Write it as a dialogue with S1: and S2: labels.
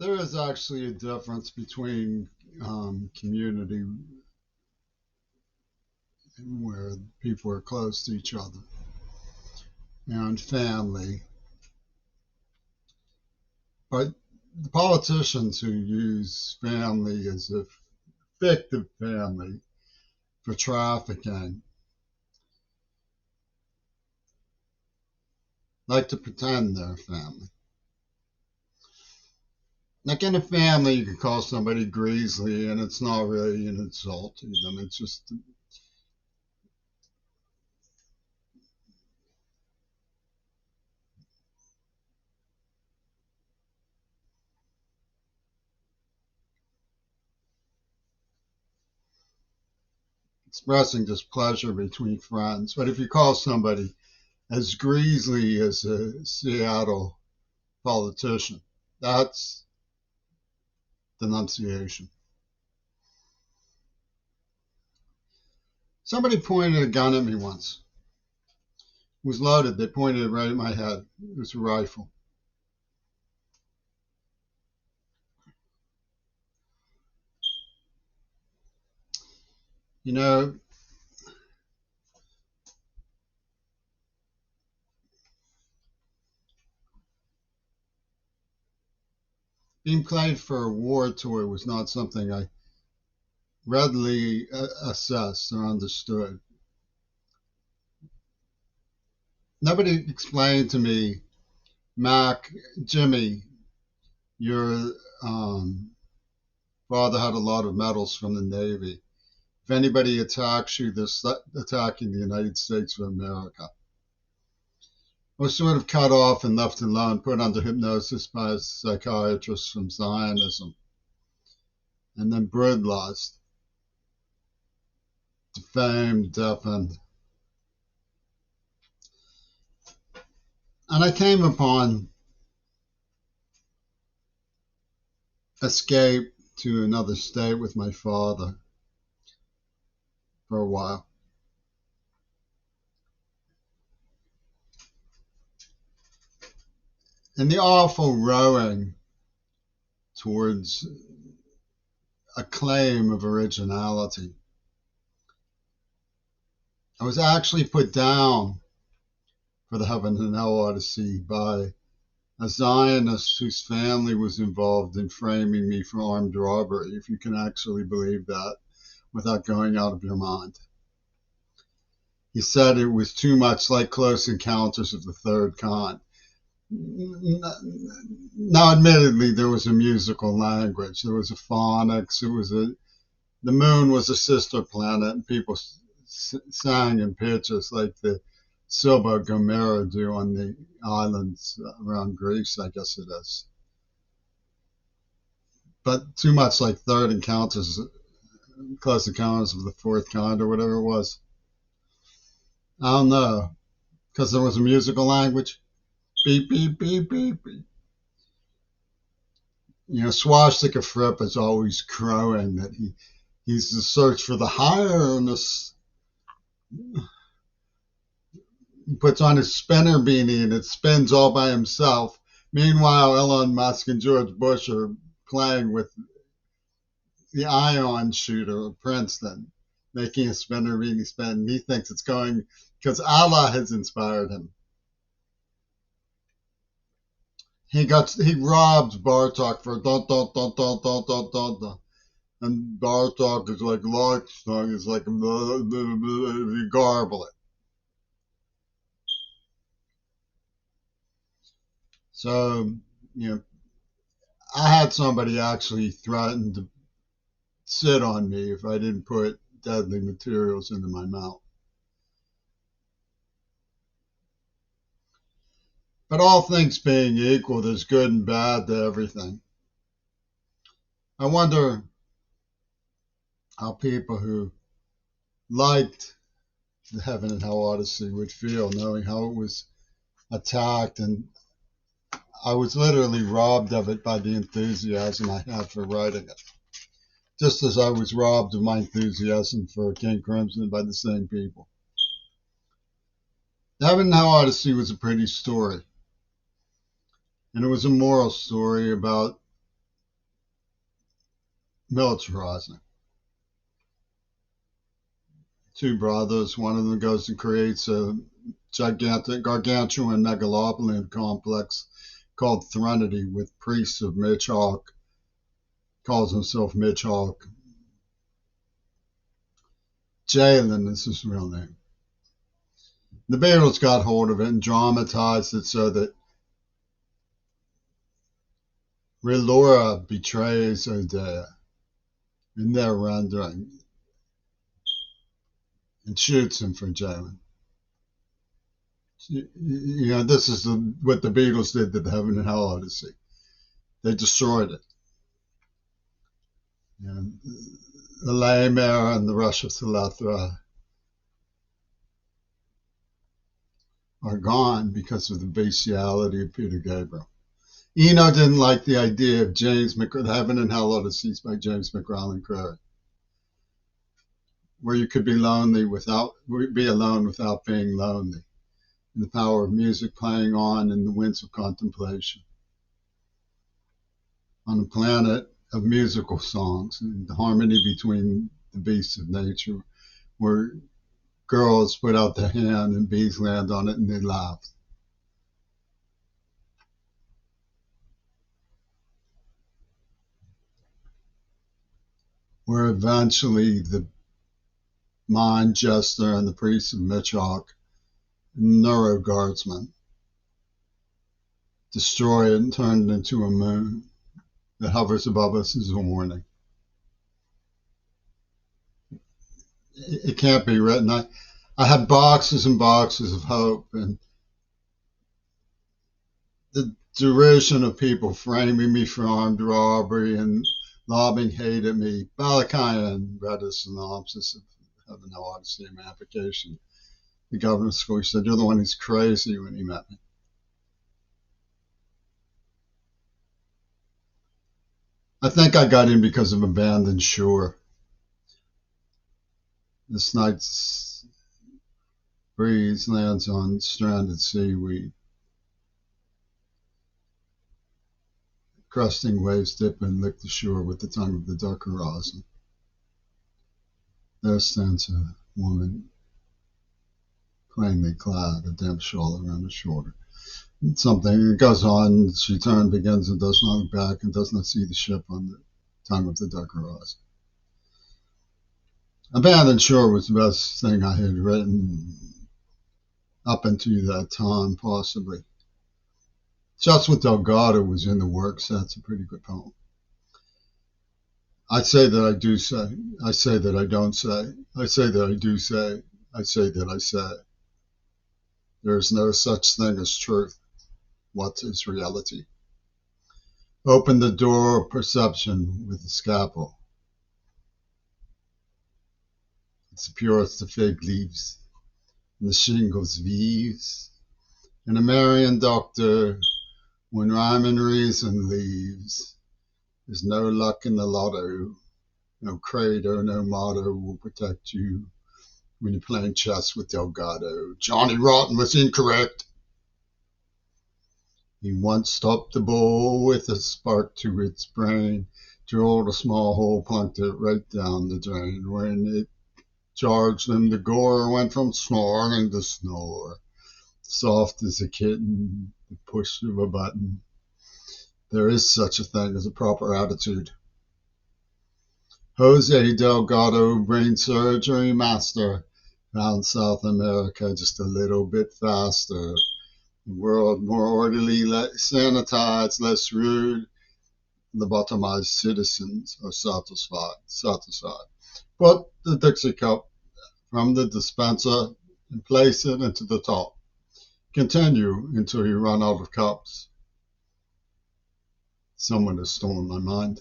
S1: There is actually a difference between community where people are close to each other and family. But the politicians who use family as a fictive family for trafficking like to pretend they're family. Like in a family, you can call somebody greasy, and it's not really an insult to them. It's just expressing displeasure between friends. But if you call somebody as greasy as a Seattle politician, that's denunciation. Somebody pointed a gun at me once. It was loaded. They pointed it right at my head. It was a rifle. You know, being played for a war toy was not something I readily assessed or understood. Nobody explained to me, Mac, Jimmy, your father had a lot of medals from the Navy. If anybody attacks you, they're attacking the United States of America. I was sort of cut off and left alone, put under hypnosis by a psychiatrist from Zionism, and then brutalized, defamed, deafened. And I came upon escape to another state with my father for a while. And the awful rowing towards a claim of originality, I was actually put down for the Heaven and Hell Odyssey by a Zionist whose family was involved in framing me for armed robbery, if you can actually believe that without going out of your mind. He said it was too much like Close Encounters of the Third Kind. Now, admittedly, there was a musical language. There was a phonics. The moon was a sister planet, and people sang in pitches like the Silva Gomera do on the islands around Greece, I guess it is. But too much like Third Encounters, Close Encounters of the Fourth Kind, or whatever it was. I don't know, because there was a musical language. Beep, beep, beep, beep, beep. Swastika Fripp is always crowing that he's the search for the highness. He puts on his spinner beanie and it spins all by himself. Meanwhile, Elon Musk and George Bush are playing with the ion shooter of Princeton, making a spinner beanie spin. He thinks it's going because Allah has inspired him. He robbed Bartok for dun dun dun dun dun dun dun dun. And Bartok is like Larkstone is like you garble it. So, I had somebody actually threaten to sit on me if I didn't put deadly materials into my mouth. But all things being equal, there's good and bad to everything. I wonder how people who liked the Heaven and Hell Odyssey would feel knowing how it was attacked, and I was literally robbed of it by the enthusiasm I had for writing it. Just as I was robbed of my enthusiasm for King Crimson by the same people. The Heaven and Hell Odyssey was a pretty story. And it was a moral story about militarizing. Two brothers, one of them goes and creates a gargantuan megalopolitan complex called Threnody with priests of Mitch Hawk, calls himself Mitch Hawk. Jalen is his real name. The Beatles got hold of it and dramatized it so that Relora betrays O'Dea in their rendering and shoots him for Jalen. This is what the Beatles did to the Heaven and Hell Odyssey. They destroyed it. And the Laimare and the Rush of Thelethra are gone because of the bestiality of Peter Gabriel. Eno didn't like the idea of the Heaven and Hell Odysseys by James McRowland Crary, where you could be alone without being lonely, and the power of music playing on in the winds of contemplation. On a planet of musical songs and the harmony between the beasts of nature, where girls put out their hand and bees land on it and they laugh. Where eventually the mind jester and the priest of Mitch Hawk, Neuro Guardsman, destroy it and turn it into a moon that hovers above us as a warning. It can't be written. I had boxes and boxes of hope, and the derision of people framing me for armed robbery and lobbing hate at me. Balakayan read a synopsis of Heaven and Hell Odyssey in my application. The governor of school said, "You're the one who's crazy," when he met me. I think I got in because of Abandoned Shore. This night's breeze lands on stranded seaweed. Crusting waves dip and lick the shore with the tongue of the dark horizon. There stands a woman, plainly clad, a damp shawl around her shoulder. Something goes on, she turns, begins, and does not look back, and does not see the ship on the tongue of the dark horizon. Abandoned Shore was the best thing I had written up until that time, possibly. Just with Delgado was in the works, that's a pretty good poem. I say that I do say, I say that I don't say, I say that I do say, I say that I say. There is no such thing as truth. What is reality? Open the door of perception with the scalpel. It's the purest of fig leaves, and the shingles weaves, and a Marian doctor, when rhyme and reason leaves, there's no luck in the lotto, no credo, no motto will protect you when you're playing chess with Delgado. Johnny Rotten was incorrect. He once stopped the bull with a spark to its brain, drilled a small hole, plunked it right down the drain. When it charged him, the gore went from snoring to snore. Soft as a kitten, the push of a button. There is such a thing as a proper attitude. Jose Delgado, brain surgery master, found South America just a little bit faster. The world more orderly, less sanitized, less rude. The bottomized citizens are satisfied. Put the Dixie cup from the dispenser and place it into the top. Continue until you run out of cups. Someone has stolen my mind.